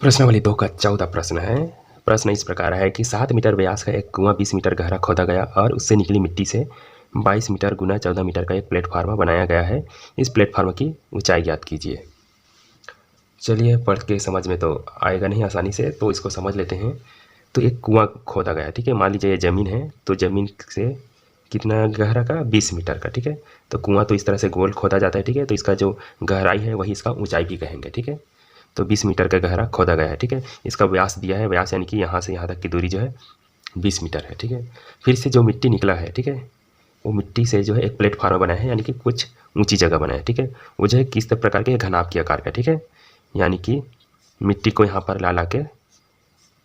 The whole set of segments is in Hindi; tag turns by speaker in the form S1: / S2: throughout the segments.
S1: प्रश्नावली 2 का 14 प्रश्न है। प्रश्न इस प्रकार है कि 7 मीटर व्यास का एक कुआं 20 मीटर गहरा खोदा गया और उससे निकली मिट्टी से 22 मीटर गुना 14 मीटर का एक प्लेटफार्म बनाया गया है। इस प्लेटफार्म की ऊंचाई ज्ञात कीजिए। चलिए पढ़ के समझ में तो आएगा नहीं आसानी से, तो इसको समझ लेते हैं। तो एक कुआं खोदा गया, ठीक है। मान लीजिए ये ज़मीन है, तो ज़मीन से कितना गहरा का 20 मीटर का, ठीक है। तो कुआं तो इस तरह से गोल खोदा जाता है, ठीक है। तो इसका जो गहराई है वही इसका ऊंचाई भी कहेंगे, ठीक है। तो 20 मीटर का गहरा खोदा गया है, ठीक है। इसका व्यास दिया है, व्यास यानी कि यहाँ से यहाँ तक की दूरी जो है 20 मीटर है, ठीक है। फिर से जो मिट्टी निकला है, ठीक है, वो मिट्टी से जो है एक प्लेटफार्म बना है, यानी कि कुछ ऊंची जगह बना है, ठीक है। वो जो है किस प्रकार के घनाभ के आकार का, ठीक है। यानी कि मिट्टी को यहाँ पर ला के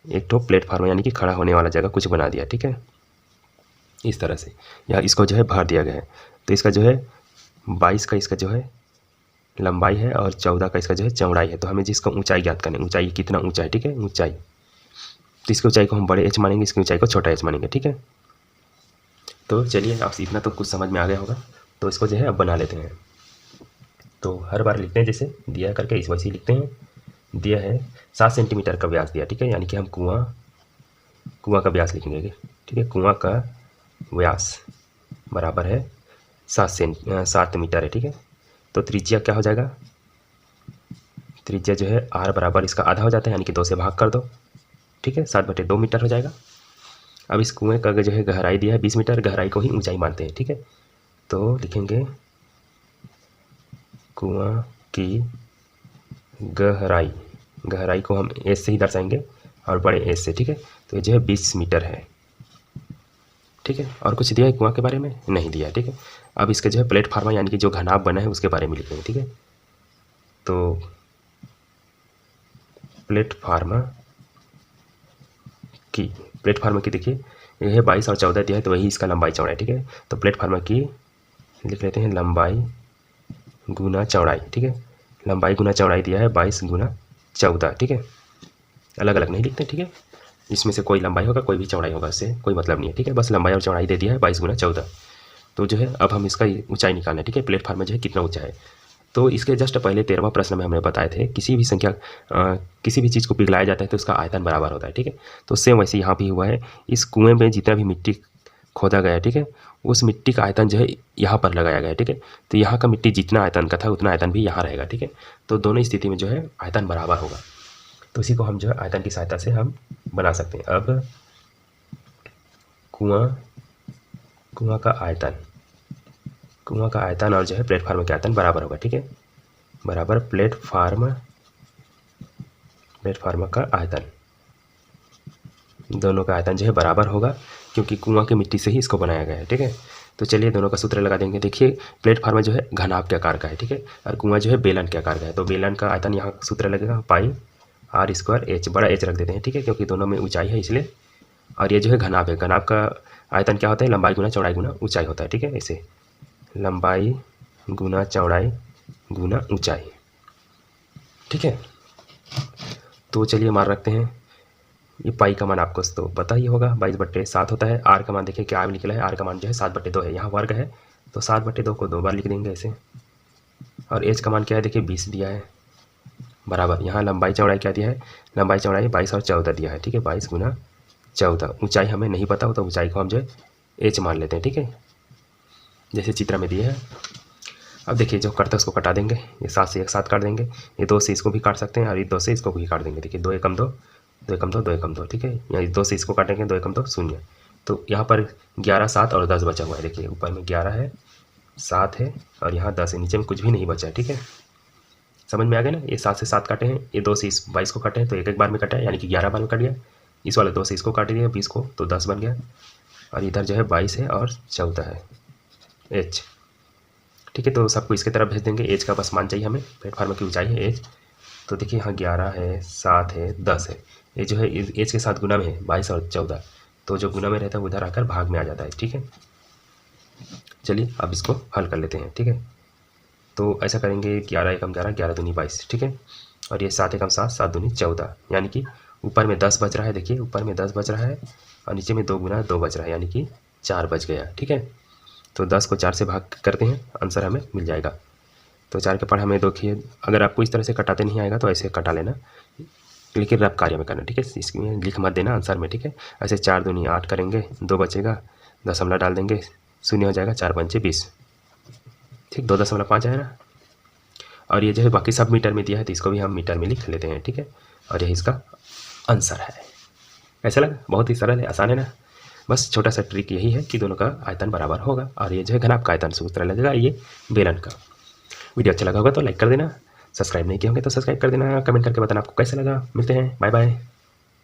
S1: एक तो प्लेटफार्म यानी कि खड़ा होने वाला जगह कुछ बना दिया, ठीक है। इस तरह से या इसको जो है भर दिया गया है। तो इसका जो है 22 का इसका जो है लंबाई है और 14 का इसका जो है चौड़ाई है। तो हमें जिसका ऊंचाई ज्ञात करनी, ऊंचाई कितना ऊंचा है, ठीक है, ऊंचाई। तो इसकी ऊंचाई को हम बड़े एच मानेंगे, इसकी ऊंचाई को छोटा एच मानेंगे, ठीक है। तो चलिए आप इतना तो कुछ समझ में आ गया होगा। तो इसको जो है अब बना लेते हैं। तो हर बार लिखते हैं जैसे दिया करके, इस वैसे ही लिखते हैं। दिया है 7 सेंटीमीटर का व्यास दिया, ठीक है। यानी कि हम कुआं का व्यास लिखेंगे, ठीक है। कुआं का व्यास बराबर है 7 मीटर है, ठीक है। तो त्रिज्या क्या हो जाएगा, त्रिज्या जो है r बराबर इसका आधा हो जाता है, यानी कि 2 से भाग कर दो, ठीक है। 7/2 मीटर हो जाएगा। अब इस कुएं का जो है गहराई दिया है 20 मीटर, गहराई को ही ऊंचाई मानते हैं, ठीक है। तो लिखेंगे कुआं की गहराई, गहराई को हम एस से ही दर्शाएंगे और बड़े एस से, ठीक है। तो ये जो है 20 मीटर है, ठीक है। और कुछ दिया है कुआं के बारे में नहीं दिया, ठीक है। अब इसके जो है प्लेटफार्म यानी कि जो घनाभ बना है उसके बारे में लिखेंगे, ठीक है। तो प्लेटफार्म की देखिए यह है 22 और 14 दिया है, तो वही इसका लंबाई चौड़ाई, ठीक है। तो प्लेटफार्म की लिख लेते हैं लंबाई गुना चौड़ाई, ठीक है। लंबाई गुना चौड़ाई दिया है 22 गुना 14, ठीक है। अलग अलग नहीं लिखते, ठीक है। इसमें से कोई लंबाई होगा कोई भी चौड़ाई होगा, इससे कोई मतलब नहीं है, ठीक है। बस लंबाई और चौड़ाई दे दिया है 22 गुना 14। तो जो है अब हम इसका ऊंचाई निकालना है, ठीक है। प्लेटफार्म में जो है कितना ऊंचा है। तो इसके जस्ट पहले 13वां प्रश्न में हमने बताए थे किसी भी संख्या किसी भी चीज़ को पिघलाया जाता है तो उसका आयतन बराबर होता है, ठीक है। तो सेम वैसे यहाँ भी हुआ है। इस कुएं में जितना भी मिट्टी खोदा गया है, ठीक है, उस मिट्टी का आयतन जो है यहाँ पर लगाया गया है, ठीक है। तो यहाँ का मिट्टी जितना आयतन का था उतना आयतन भी यहाँ रहेगा, ठीक है। तो दोनों स्थिति में जो है आयतन बराबर होगा। तो इसी को हम जो है आयतन की सहायता से हम बना सकते हैं। अब कुआं का आयतन और जो है प्लेटफार्म का आयतन बराबर होगा, ठीक है। बराबर प्लेटफार्म का आयतन, दोनों का आयतन जो है बराबर होगा क्योंकि कुआं की मिट्टी से ही इसको बनाया गया है, ठीक है। तो चलिए दोनों का सूत्र लगा देंगे। देखिए प्लेटफार्म जो है घनाभ के आकार का है, ठीक है, और कुआं जो है बेलन के आकार का है। तो बेलन का आयतन यहाँ सूत्र लगेगा पाई r² h, बड़ा h रख देते हैं, ठीक है, क्योंकि दोनों में ऊंचाई है इसलिए। और ये जो है घनाभ है, घनाभ का आयतन क्या होता है, लंबाई गुना चौड़ाई गुना ऊंचाई होता है, ठीक है। ऐसे लंबाई गुना चौड़ाई गुना ऊंचाई, ठीक है। तो चलिए मान रखते हैं। ये पाई का मान आपको तो पता ही होगा 22/7 होता है। आर का मान देखिए क्या निकला है, आर का मान जो है 7/2 है। यहाँ वर्ग है तो 7/2 को 2 बार लिख देंगे ऐसे। और एच का मान क्या है देखिए 20 दिया है, बराबर यहाँ लंबाई चौड़ाई क्या दिया है, लंबाई चौड़ाई 22 और 14 दिया है, ठीक है। 22 गुना 14, ऊंचाई हमें नहीं पता हो तो ऊंचाई को हम जो है एच मान लेते हैं, ठीक है, जैसे चित्र में दिए है। अब देखिए जो करता है उसको कटा देंगे, ये 7 से एक साथ काट देंगे, ये 2 से इसको भी काट सकते हैं और ये 2 से इसको भी काट देंगे। देखिए 2 एकम 2, 2 एकम 2, 2 एकम 2, ठीक है। यहाँ 2 से इसको काटेंगे, 2 एकम 2 0। तो यहाँ पर 11, 7 और 10 बचा हुआ है। देखिए ऊपर में 11 है, 7 है और यहाँ 10 है, नीचे में कुछ भी नहीं बचा है, ठीक है। समझ में आ गया ना। ये 7 से 7 काटे हैं, ये 2 से इस 22 को काटे हैं तो एक एक बार में कटा है, यानी कि 11 बार में कट गया। इस वाले 2 से इसको काट दिया 20 को तो 10 बन गया। और इधर जो है 22 है और 14 है एच, ठीक है। तो सबको इसके तरफ भेज देंगे। एज का बस मान चाहिए हमें, प्लेटफार्म की ऊंचाई है एज। तो देखिए यहाँ 11 है, 7 है, 10 है। ये जो है एज के साथ गुना में है 22 और 14, तो जो गुना में रहता है उधर आकर भाग में आ जाता है, ठीक है। चलिए अब इसको हल कर लेते हैं, ठीक है। तो ऐसा करेंगे 11 एकम 11, 11 दूनी 22, ठीक है। और ये 7 एकम 7, 7 दूनी 14, यानी कि ऊपर में 10 बच रहा है। देखिए ऊपर में 10 बच रहा है और नीचे में 2 गुना 2 बच रहा है, यानी कि 4 बच गया, ठीक है। तो 10 को 4 से भाग करते हैं, आंसर हमें मिल जाएगा। तो 4 के पढ़ हमें देखिए, अगर आपको इस तरह से कटाते नहीं आएगा तो ऐसे कटा लेना, लेकिन रफ कार्य में करना, ठीक है। इसमें लिख मत देना आंसर में, ठीक है। ऐसे 4 दूनी 8 करेंगे, 2 बचेगा, दशमलव डाल देंगे, शून्य हो जाएगा, 4 पंचे 20, ठीक, 2.5 आया ना। और ये जो है बाकी सब मीटर में दिया है तो इसको भी हम मीटर में लिख लेते हैं, ठीक है। और यही इसका आंसर है। ऐसा लगा? बहुत ही सरल है, आसान है ना। बस छोटा सा ट्रिक यही है कि दोनों का आयतन बराबर होगा और ये जो है घनाभ का आयतन सूत्र लगेगा ये बेलन का। वीडियो अच्छा लगा होगा तो लाइक कर देना, सब्सक्राइब नहीं किए होंगे तो सब्सक्राइब कर देना, कमेंट करके बताना आपको कैसा लगा। मिलते हैं, बाय बाय।